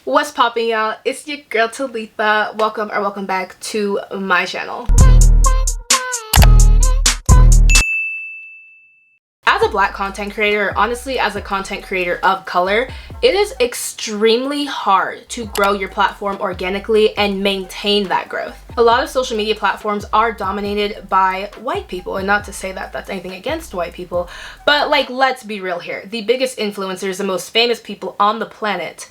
What's popping, y'all? It's your girl Talitha. Welcome back to my channel. As a black content creator, or honestly as a content creator of color, it is extremely hard to grow your platform organically and maintain that growth. A lot of social media platforms are dominated by white people, and not to say that that's anything against white people, but like, let's be real here. The biggest influencers, the most famous people on the planet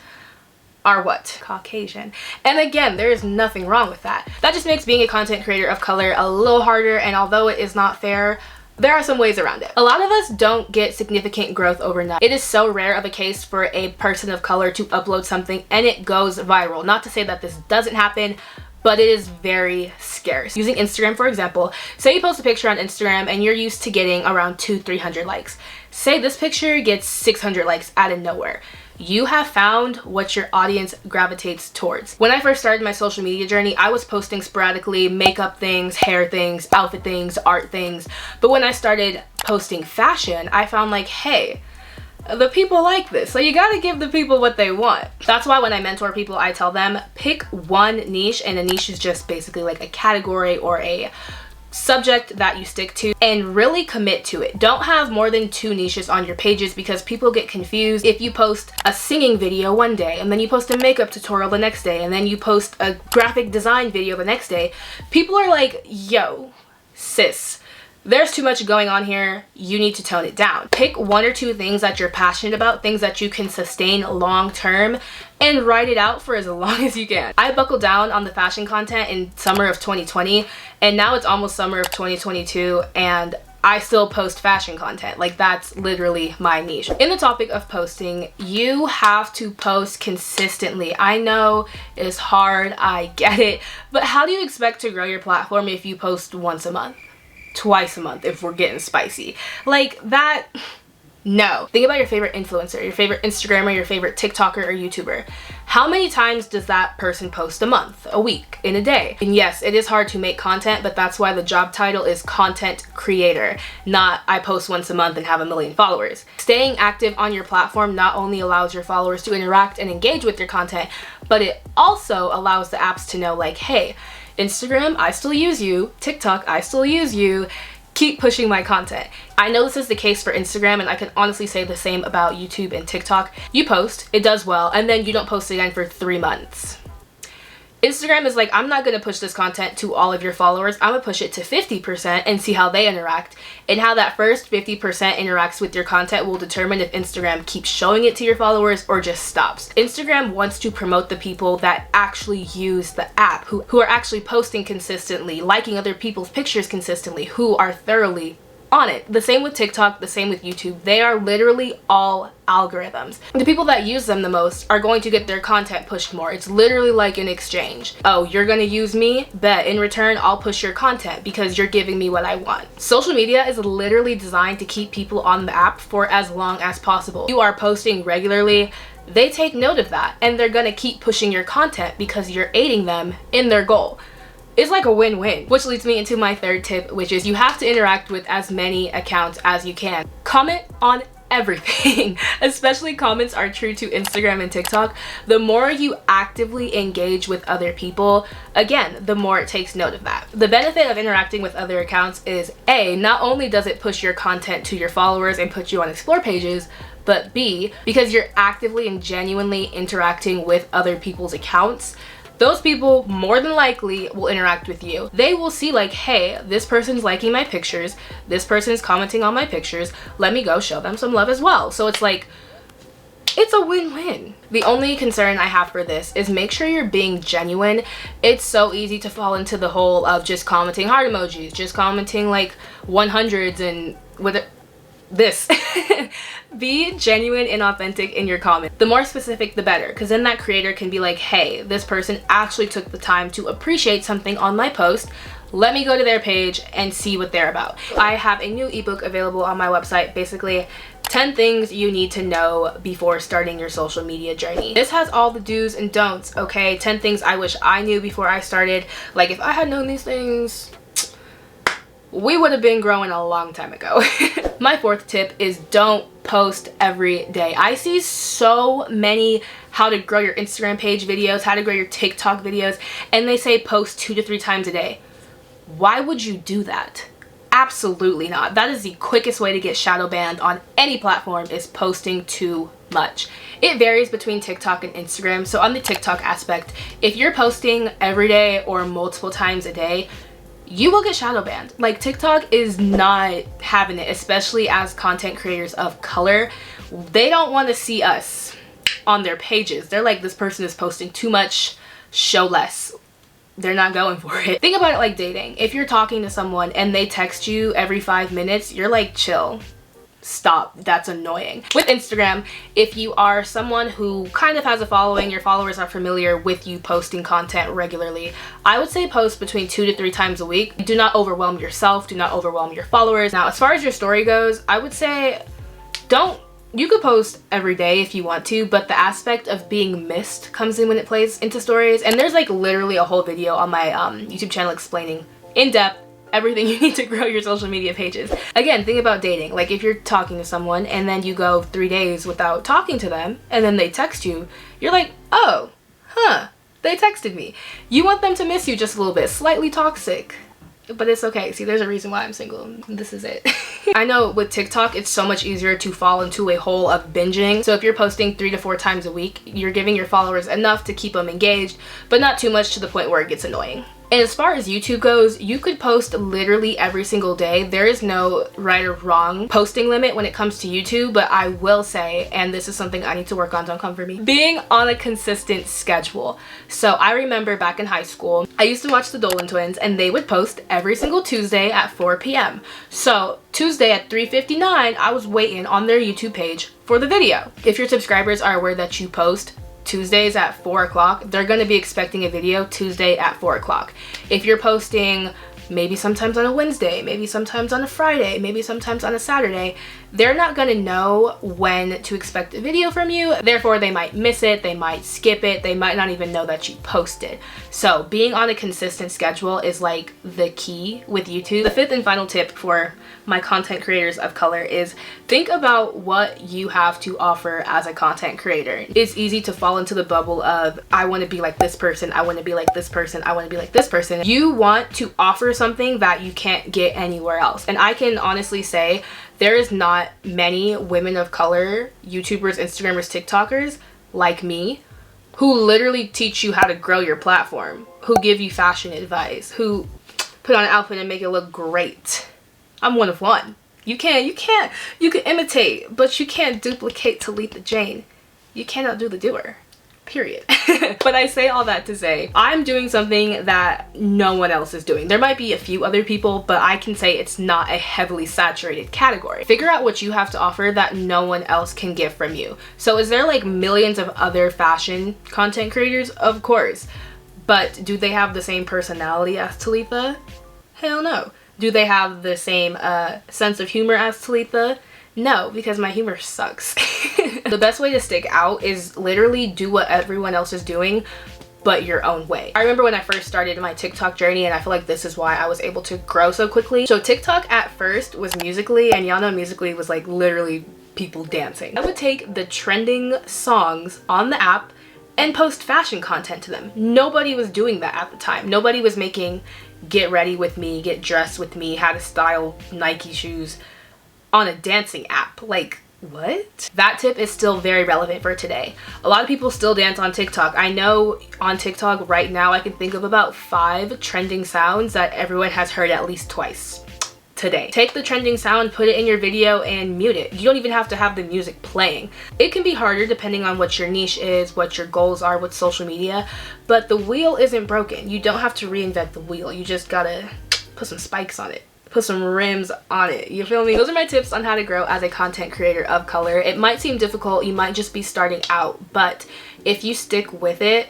are what? Caucasian. And again, there is nothing wrong with that. That just makes being a content creator of color a little harder, and although it is not fair, there are some ways around it. A lot of us don't get significant growth overnight. It is so rare of a case for a person of color to upload something and it goes viral. Not to say that this doesn't happen, but it is very scarce. Using Instagram, for example, say you post a picture on Instagram and you're used to getting around 200-300 likes. Say this picture gets 600 likes out of nowhere. You have found what your audience gravitates towards. When I first started my social media journey, I was posting sporadically makeup things, hair things, outfit things, art things. But when I started posting fashion, I found like, hey, the people like this. So you gotta give the people what they want. That's why when I mentor people, I tell them pick one niche, and a niche is just basically like a category or a subject that you stick to, and really commit to it. Don't have more than 2 niches on your pages, because people get confused. If you post a singing video one day and then you post a makeup tutorial the next day and then you post a graphic design video the next day, people are like, yo, sis, there's too much going on here. You need to tone it down. Pick 1 or 2 things that you're passionate about, things that you can sustain long term, and write it out for as long as you can. I buckled down on the fashion content in summer of 2020, and now it's almost summer of 2022, and I still post fashion content. Like, that's literally my niche. In the topic of posting, you have to post consistently. I know it's hard, I get it, but how do you expect to grow your platform if you post once a month? Twice a month if we're getting spicy? Like that, no. Think about your favorite influencer, your favorite Instagrammer, your favorite TikToker or YouTuber. How many times does that person post a month, a week, in a day? And yes, it is hard to make content, but that's why the job title is content creator, not I post once a month and have 1 million followers. Staying active on your platform not only allows your followers to interact and engage with your content, but it also allows the apps to know like, hey, Instagram, I still use you. TikTok, I still use you. Keep pushing my content. I know this is the case for Instagram, and I can honestly say the same about YouTube and TikTok. You post, it does well, and then you don't post again for 3 months. Instagram is like, I'm not gonna push this content to all of your followers. I'm gonna push it to 50% and see how they interact. And how that first 50% interacts with your content will determine if Instagram keeps showing it to your followers or just stops. Instagram wants to promote the people that actually use the app, who are actually posting consistently, liking other people's pictures consistently, who are thoroughly on it. The same with TikTok, the same with YouTube. They are literally all algorithms. The people that use them the most are going to get their content pushed more. It's literally like an exchange. Oh, you're gonna use me? Bet. In return, I'll push your content because you're giving me what I want. Social media is literally designed to keep people on the app for as long as possible. You are posting regularly, they take note of that, and they're gonna keep pushing your content because you're aiding them in their goal. It's like a win-win, which leads me into my 3rd tip, which is you have to interact with as many accounts as you can. Comment on everything. Especially comments are true to Instagram and TikTok. The more you actively engage with other people, again, the more it takes note of that. The benefit of interacting with other accounts is A, not only does it push your content to your followers and put you on explore pages, but B, because you're actively and genuinely interacting with other people's accounts, those people more than likely will interact with you. They will see like, hey, this person's liking my pictures, this person's commenting on my pictures, let me go show them some love as well. So it's like, it's a win-win. The only concern I have for this is make sure you're being genuine. It's so easy to fall into the hole of just commenting heart emojis, just commenting like 100s and with it. This. Be genuine and authentic in your comment. The more specific, the better, because then that creator can be like, hey, this person actually took the time to appreciate something on my post. Let me go to their page and see what they're about. I have a new ebook available on my website, basically 10 things you need to know before starting your social media journey. This has all the do's and don'ts, okay? 10 things I wish I knew before I started. Like, if I had known these things, we would have been growing a long time ago. My fourth tip is don't post every day. I see so many how to grow your Instagram page videos, how to grow your TikTok videos, and they say post 2 to 3 times a day. Why would you do that? Absolutely not. That is the quickest way to get shadow banned on any platform, is posting too much. It varies between TikTok and Instagram. So on the TikTok aspect, if you're posting every day or multiple times a day, you will get shadow banned. Like, TikTok is not having it, especially as content creators of color. They don't want to see us on their pages. They're like, this person is posting too much, show less. They're not going for it. Think about it like dating. If you're talking to someone and they text you every 5 minutes, you're like, chill. Stop. That's annoying. With Instagram, if you are someone who kind of has a following, your followers are familiar with you posting content regularly, I would say post between 2 to 3 times a week. Do not overwhelm yourself. Do not overwhelm your followers. Now, as far as your story goes, I would say you could post every day if you want to, but the aspect of being missed comes in when it plays into stories. And there's like literally a whole video on my YouTube channel explaining in depth everything you need to grow your social media pages. Again, think about dating. Like, if you're talking to someone and then you go 3 days without talking to them and then they text you, you're like, oh, huh, they texted me. You want them to miss you just a little bit. Slightly toxic. But it's okay. See, there's a reason why I'm single. This is it. I know with TikTok, it's so much easier to fall into a hole of binging. So if you're posting 3 to 4 times a week, you're giving your followers enough to keep them engaged, but not too much to the point where it gets annoying. And as far as YouTube goes, you could post literally every single day. There is no right or wrong posting limit when it comes to YouTube, but I will say, and this is something I need to work on, don't come for me, being on a consistent schedule. So I remember back in high school, I used to watch the Dolan twins and they would post every single Tuesday at 4 p.m. So Tuesday at 3:59, I was waiting on their YouTube page for the video. If your subscribers are aware that you post Tuesdays at 4 o'clock, they're going to be expecting a video Tuesday at 4 o'clock. If you're posting maybe sometimes on a Wednesday, maybe sometimes on a Friday, maybe sometimes on a Saturday, they're not going to know when to expect a video from you. Therefore, they might miss it, they might skip it, they might not even know that you posted. So being on a consistent schedule is like the key with YouTube. The fifth and final tip for my content creators of color is think about what you have to offer as a content creator. It's easy to fall into the bubble of, I want to be like this person, I want to be like this person, I want to be like this person. You want to offer something that you can't get anywhere else. And I can honestly say there is not many women of color, YouTubers, Instagrammers, TikTokers like me, who literally teach you how to grow your platform, who give you fashion advice, who put on an outfit and make it look great. I'm one of one. You can imitate, but you can't duplicate Talitha Jane. You cannot do the doer. Period. But I say all that to say, I'm doing something that no one else is doing. There might be a few other people, but I can say it's not a heavily saturated category. Figure out what you have to offer that no one else can get from you. So is there like millions of other fashion content creators? Of course. But do they have the same personality as Talitha? Hell no. Do they have the same sense of humor as Talitha? No, because my humor sucks. The best way to stick out is literally do what everyone else is doing, but your own way. I remember when I first started my TikTok journey, and I feel like this is why I was able to grow so quickly. So TikTok at first was Musical.ly, and y'all know Musical.ly was like literally people dancing. I would take the trending songs on the app and post fashion content to them. Nobody was doing that at the time. Nobody was making get ready with me, get dressed with me, how to style Nike shoes on a dancing app. Like, what? That tip is still very relevant for today. A lot of people still dance on TikTok. I know on TikTok right now I can think of about 5 trending sounds that everyone has heard at least twice today. Take the trending sound, put it in your video, and mute it. You don't even have to have the music playing. It can be harder depending on what your niche is, what your goals are with social media, but the wheel isn't broken. You don't have to reinvent the wheel. You just gotta put some spikes on it. Put some rims on it. You feel me? Those are my tips on how to grow as a content creator of color. It might seem difficult. You might just be starting out, but if you stick with it,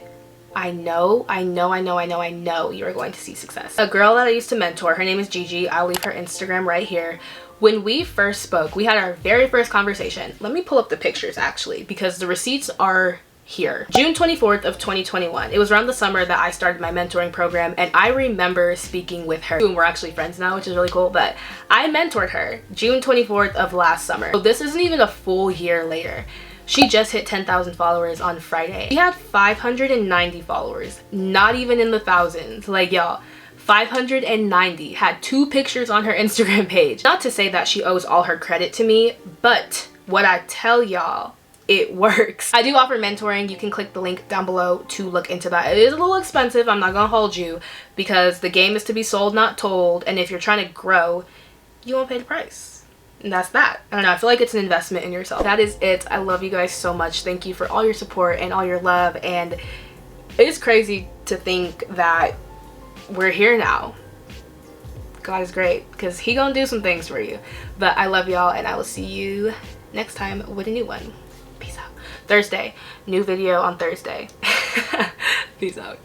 I know you are going to see success. A girl that I used to mentor, her name is Gigi. I'll leave her Instagram right here. When we first spoke, we had our very first conversation. Let me pull up the pictures actually, because the receipts are here. June 24th of 2021. It was around the summer that I started my mentoring program, and I remember speaking with her. We're actually friends now, which is really cool, but I mentored her June 24th of last summer. So this isn't even a full year later. She just hit 10,000 followers on Friday. She had 590 followers, not even in the thousands. Like, y'all, 590, had 2 pictures on her Instagram page. Not to say that she owes all her credit to me, but what I tell y'all, it works. I do offer mentoring. You can click the link down below to look into that. It is a little expensive, I'm not gonna hold you, because the game is to be sold, not told, and if you're trying to grow, you won't pay the price. And that's that. I don't know, I feel like it's an investment in yourself. That is it. I love you guys so much. Thank you for all your support and all your love, and it's crazy to think that we're here now. God is great, because he gonna do some things for you. But I love y'all, and I will see you next time with a new one. Peace out. Thursday, new video on Thursday. Peace out.